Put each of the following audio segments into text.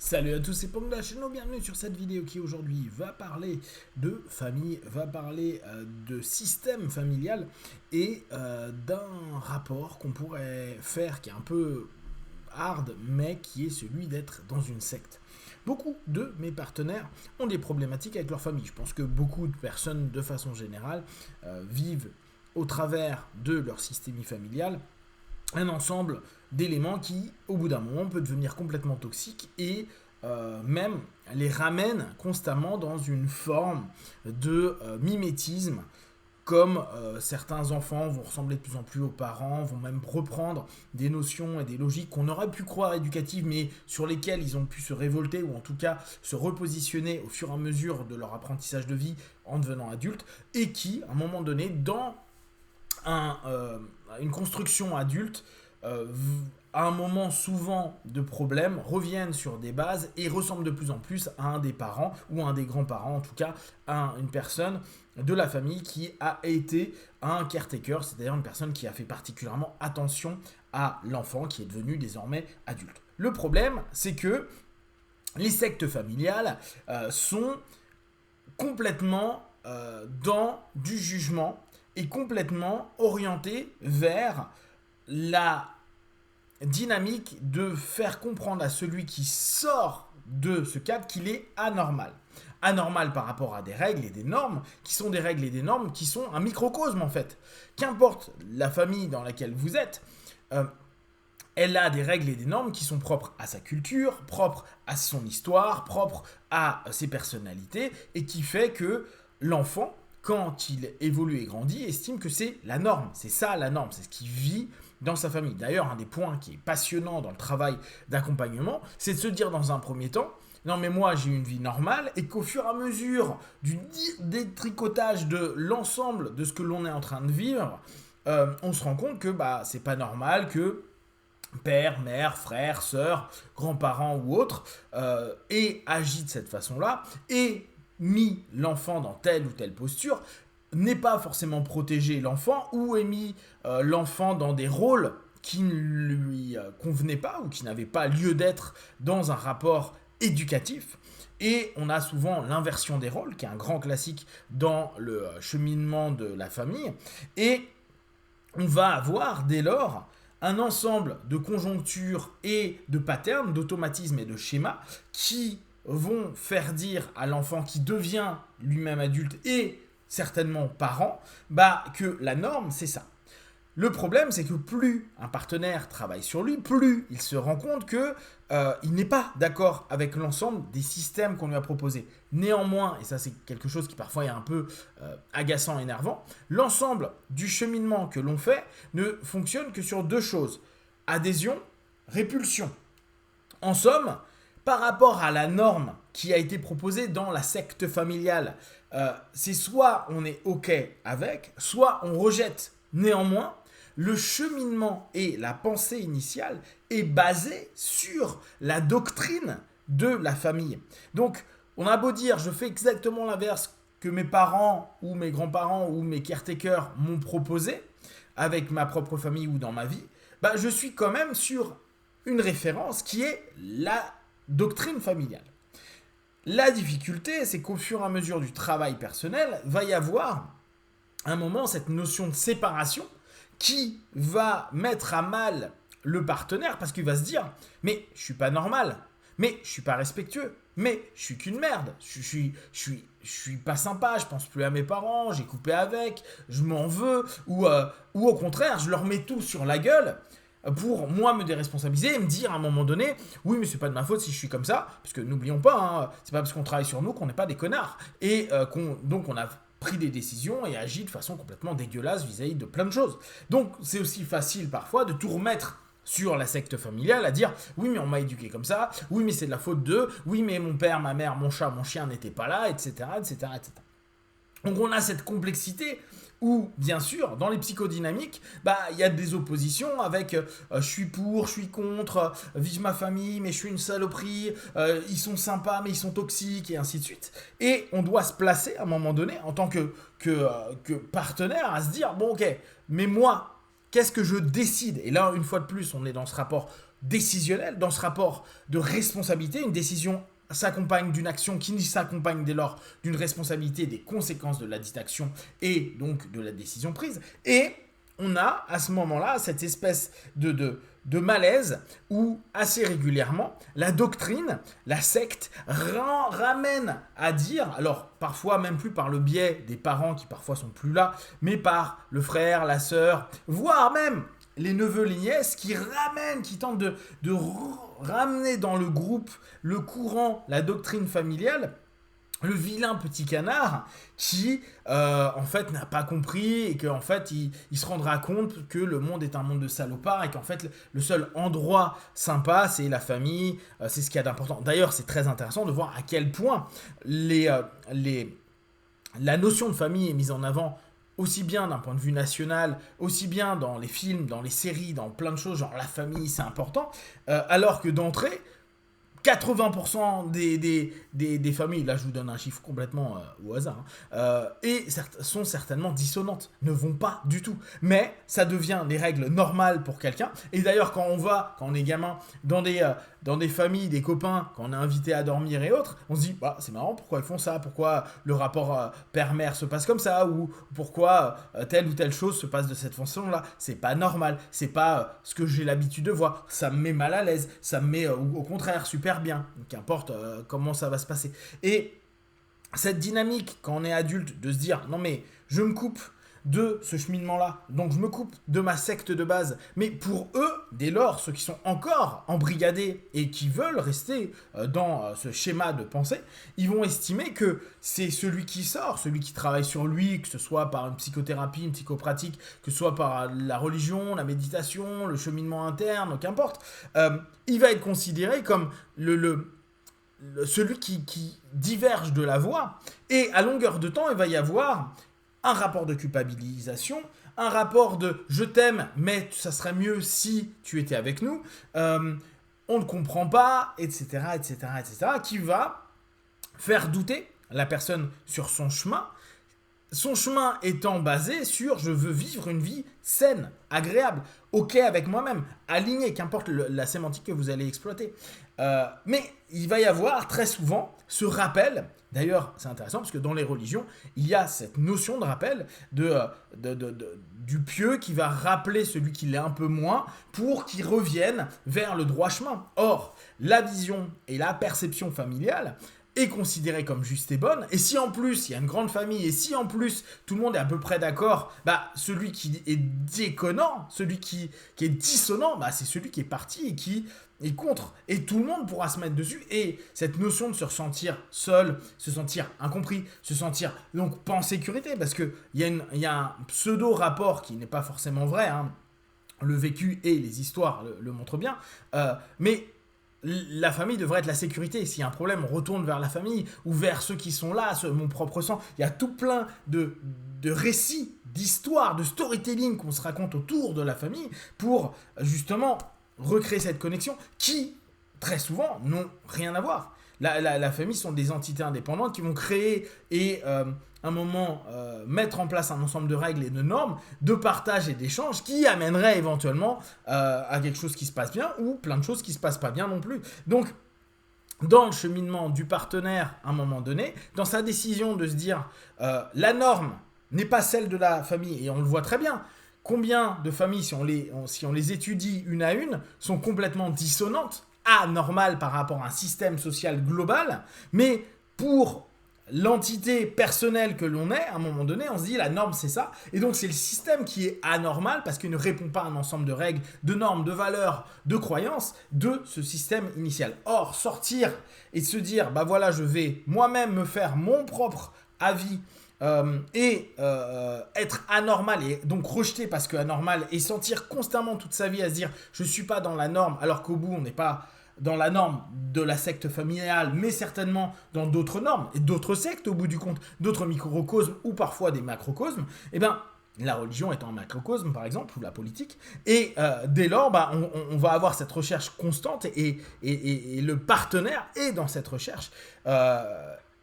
Salut à tous, c'est Pong de la chaîne, bienvenue sur cette vidéo qui aujourd'hui va parler de famille, va parler de système familial et d'un rapport qu'on pourrait faire qui est un peu hard mais qui est celui d'être dans une secte. Beaucoup de mes partenaires ont des problématiques avec leur famille. Je pense que beaucoup de personnes de façon générale vivent au travers de leur système familial un ensemble d'éléments qui, au bout d'un moment, peut devenir complètement toxique et même les ramène constamment dans une forme de mimétisme, comme certains enfants vont ressembler de plus en plus aux parents, vont même reprendre des notions et des logiques qu'on aurait pu croire éducatives, mais sur lesquelles ils ont pu se révolter ou en tout cas se repositionner au fur et à mesure de leur apprentissage de vie en devenant adultes, et qui, à un moment donné, dans une construction adulte, à un moment souvent de problème, reviennent sur des bases et ressemblent de plus en plus à un des parents ou à un des grands-parents, en tout cas à une personne de la famille qui a été un caretaker, c'est-à-dire une personne qui a fait particulièrement attention à l'enfant qui est devenu désormais adulte. Le problème, c'est que les sectes familiales sont complètement dans du jugement et complètement orientées vers la dynamique de faire comprendre à celui qui sort de ce cadre qu'il est anormal. Anormal par rapport à des règles et des normes, qui sont des règles et des normes qui sont un microcosme en fait. Qu'importe la famille dans laquelle vous êtes, elle a des règles et des normes qui sont propres à sa culture, propres à son histoire, propres à ses personnalités, et qui fait que l'enfant, quand il évolue et grandit, estime que c'est la norme. C'est ça la norme, c'est ce qu'il vit dans sa famille. D'ailleurs, un des points qui est passionnant dans le travail d'accompagnement, c'est de se dire dans un premier temps, non mais moi j'ai une vie normale, et qu'au fur et à mesure du détricotage de l'ensemble de ce que l'on est en train de vivre, on se rend compte que c'est pas normal que père, mère, frère, sœur, grands-parents ou autres aient agi de cette façon-là, et mis l'enfant dans telle ou telle posture, n'est pas forcément protégé l'enfant ou ait mis l'enfant dans des rôles qui ne lui convenaient pas ou qui n'avaient pas lieu d'être dans un rapport éducatif. Et on a souvent l'inversion des rôles, qui est un grand classique dans le cheminement de la famille. Et on va avoir dès lors un ensemble de conjonctures et de patterns, d'automatismes et de schémas qui vont faire dire à l'enfant qui devient lui-même adulte et certainement parent, que la norme, c'est ça. Le problème, c'est que plus un partenaire travaille sur lui, plus il se rend compte que il n'est pas d'accord avec l'ensemble des systèmes qu'on lui a proposés. Néanmoins, et ça c'est quelque chose qui parfois est un peu agaçant, énervant, l'ensemble du cheminement que l'on fait ne fonctionne que sur deux choses. Adhésion, répulsion. En somme, par rapport à la norme qui a été proposée dans la secte familiale, c'est soit on est OK avec, soit on rejette. Néanmoins, le cheminement et la pensée initiale est basé sur la doctrine de la famille. Donc, on a beau dire, je fais exactement l'inverse que mes parents ou mes grands-parents ou mes caretakers m'ont proposé avec ma propre famille ou dans ma vie, je suis quand même sur une référence qui est la doctrine familiale. La difficulté, c'est qu'au fur et à mesure du travail personnel, va y avoir un moment cette notion de séparation qui va mettre à mal le partenaire parce qu'il va se dire « mais je suis pas normal, mais je suis pas respectueux, mais je suis qu'une merde, je suis pas sympa, je pense plus à mes parents, j'ai coupé avec, je m'en veux, ou au contraire, je leur mets tout sur la gueule » pour moi me déresponsabiliser et me dire à un moment donné oui mais c'est pas de ma faute si je suis comme ça, parce que n'oublions pas, c'est pas parce qu'on travaille sur nous qu'on n'est pas des connards, et donc on a pris des décisions et agi de façon complètement dégueulasse vis-à-vis de plein de choses. Donc c'est aussi facile parfois de tout remettre sur la secte familiale, à dire oui mais on m'a éduqué comme ça, oui mais c'est de la faute d'eux, oui mais mon père, ma mère, mon chat, mon chien n'étaient pas là, etc., etc., etc. Donc on a cette complexité où, bien sûr, dans les psychodynamiques, il y a des oppositions avec je suis pour, je suis contre, vive ma famille, mais je suis une saloperie, ils sont sympas, mais ils sont toxiques, et ainsi de suite. Et on doit se placer, à un moment donné, en tant que partenaire, à se dire, bon ok, mais moi, qu'est-ce que je décide? Et là, une fois de plus, on est dans ce rapport décisionnel, dans ce rapport de responsabilité. Une décision s'accompagne d'une action qui s'accompagne dès lors d'une responsabilité des conséquences de la dite action et donc de la décision prise. Et on a à ce moment-là cette espèce de malaise où assez régulièrement la doctrine, la secte ramène à dire, alors parfois même plus par le biais des parents qui parfois sont plus là, mais par le frère, la sœur, voire même les neveux, les nièces qui tentent de ramener dans le groupe le courant, la doctrine familiale, le vilain petit canard qui en fait n'a pas compris et qu'en fait il se rendra compte que le monde est un monde de salopards et qu'en fait le seul endroit sympa c'est la famille, c'est ce qu'il y a d'important. D'ailleurs c'est très intéressant de voir à quel point la notion de famille est mise en avant aussi bien d'un point de vue national, aussi bien dans les films, dans les séries, dans plein de choses, genre la famille c'est important, alors que d'entrée 80% des familles, là je vous donne un chiffre complètement au hasard, sont certainement dissonantes, ne vont pas du tout. Mais ça devient des règles normales pour quelqu'un. Et d'ailleurs quand on est gamin, dans des familles, des copains, quand on est invité à dormir et autres, on se dit, bah c'est marrant, pourquoi ils font ça, pourquoi le rapport père-mère se passe comme ça, ou pourquoi telle ou telle chose se passe de cette façon-là. C'est pas normal, c'est pas ce que j'ai l'habitude de voir, ça me met mal à l'aise, ça me met au contraire super bien, qu'importe comment ça va se passer. Et cette dynamique, quand on est adulte, de se dire, non mais je me coupe de ce cheminement-là, donc je me coupe de ma secte de base, mais pour eux, dès lors, ceux qui sont encore embrigadés et qui veulent rester dans ce schéma de pensée, ils vont estimer que c'est celui qui sort, celui qui travaille sur lui, que ce soit par une psychothérapie, une psychopratique, que ce soit par la religion, la méditation, le cheminement interne, qu'importe, il va être considéré comme celui qui diverge de la voie, et à longueur de temps, il va y avoir un rapport de culpabilisation, un rapport de « je t'aime, mais ça serait mieux si tu étais avec nous », on ne comprend pas, etc., etc., etc., qui va faire douter la personne sur son chemin étant basé sur « je veux vivre une vie saine, agréable, ok avec moi-même, alignée », qu'importe la sémantique que vous allez exploiter. Mais il va y avoir très souvent ce rappel. D'ailleurs, c'est intéressant parce que dans les religions, il y a cette notion de rappel du pieux qui va rappeler celui qui l'est un peu moins pour qu'il revienne vers le droit chemin. Or, la vision et la perception familiale est considérée comme juste et bonne, et si en plus il y a une grande famille, et si en plus tout le monde est à peu près d'accord, bah celui qui est déconnant, celui qui est dissonant, bah c'est celui qui est parti et qui est contre, et tout le monde pourra se mettre dessus, et cette notion de se ressentir seul, se sentir incompris, se sentir donc pas en sécurité, parce qu'il y a un pseudo-rapport qui n'est pas forcément vrai, hein. Le vécu et les histoires le montrent bien, mais la famille devrait être la sécurité. S'il y a un problème, on retourne vers la famille ou vers ceux qui sont là, mon propre sang. Il y a tout plein de récits, d'histoires, de storytelling qu'on se raconte autour de la famille pour justement recréer cette connexion qui, très souvent, n'ont rien à voir. La famille sont des entités indépendantes qui vont créer et un moment mettre en place un ensemble de règles et de normes, de partage et d'échange qui amènerait éventuellement à quelque chose qui se passe bien ou plein de choses qui se passent pas bien non plus. Donc, dans le cheminement du partenaire à un moment donné, dans sa décision de se dire la norme n'est pas celle de la famille, et on le voit très bien. Combien de familles, si on les étudie une à une, sont complètement dissonantes, anormales par rapport à un système social global, mais pour l'entité personnelle que l'on est, à un moment donné, on se dit la norme c'est ça, et donc c'est le système qui est anormal parce qu'il ne répond pas à un ensemble de règles, de normes, de valeurs, de croyances de ce système initial. Or, sortir et se dire, bah voilà, je vais moi-même me faire mon propre avis être anormal et donc rejeté parce que anormal et sentir constamment toute sa vie à se dire je suis pas dans la norme alors qu'au bout on n'est pas dans la norme de la secte familiale mais certainement dans d'autres normes et d'autres sectes au bout du compte, d'autres microcosmes ou parfois des macrocosmes, et bien la religion étant un macrocosme par exemple ou la politique, et dès lors bah, on va avoir cette recherche constante et le partenaire est dans cette recherche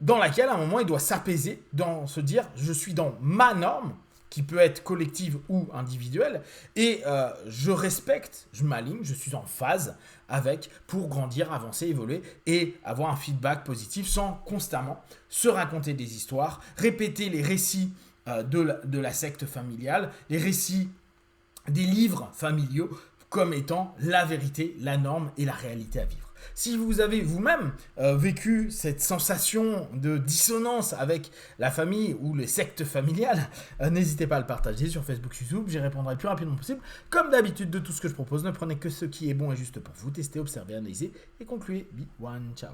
dans laquelle à un moment il doit s'apaiser, dans se dire je suis dans ma norme qui peut être collective ou individuelle, et je respecte, je m'aligne, je suis en phase avec pour grandir, avancer, évoluer et avoir un feedback positif sans constamment se raconter des histoires, répéter les récits de la secte familiale, les récits des livres familiaux comme étant la vérité, la norme et la réalité à vivre. Si vous avez vous-même vécu cette sensation de dissonance avec la famille ou les sectes familiales, n'hésitez pas à le partager sur Facebook, YouTube, j'y répondrai le plus rapidement possible. Comme d'habitude de tout ce que je propose, ne prenez que ce qui est bon et juste pour vous, testez, observez, analysez et concluez. Be one, ciao.